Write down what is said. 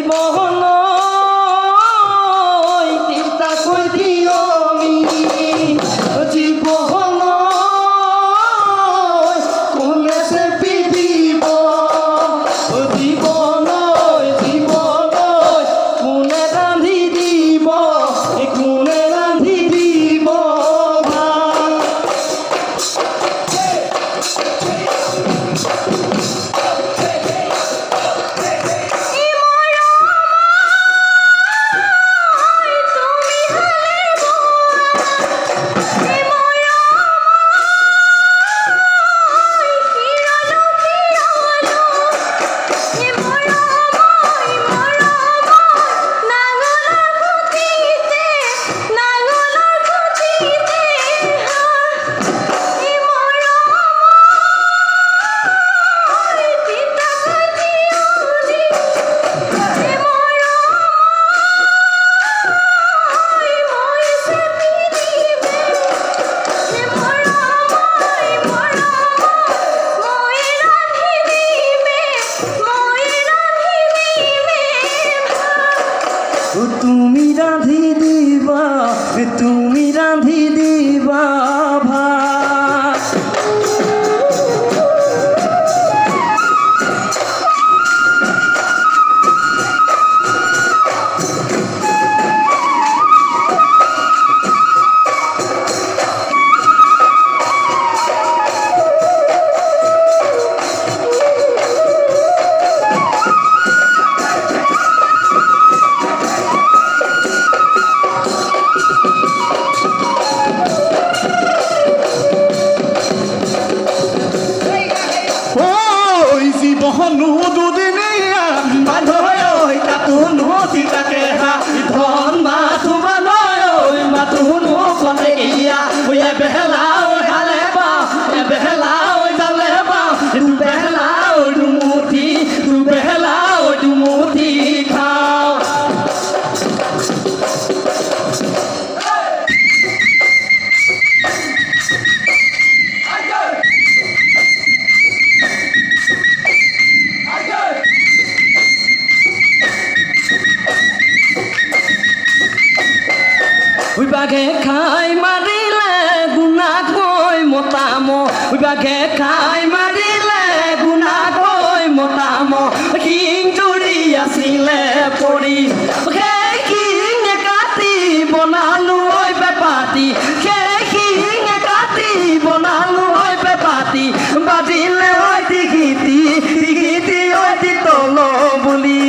জীবন তিতা কই দিও মি জীবন কোনে সে পিবিব জীবন জীবন কোনে রান্ধি দিব কোনে রান্ধি দিব তুমি রাঁধি দিবা তুমি রাঁধি দিবা ভাত জীবন দুদিনিয়া বান্ধয় কাতুন সীতাকে ধন মাথু বান্ধয় মাথুন কলে গিয়া ওই বেহলা হালে বা বেহলা জালে বা তু বেহলা ডুমুঠি তু বেহলা ডুমুঠি খাও বাঘে খাই মারিলে গুনা কই মতাম বাঘে খাই মারিলে গুনা কই মতাম কিং জুড়ি আসিলে পৰি সেই কিং কাটি বনালো ওই বেপাতি সেই কিং কাটি বনালো ওই বেপাতি বাজিলে ওই টিকিটি টিকিটি ওই তল বুলি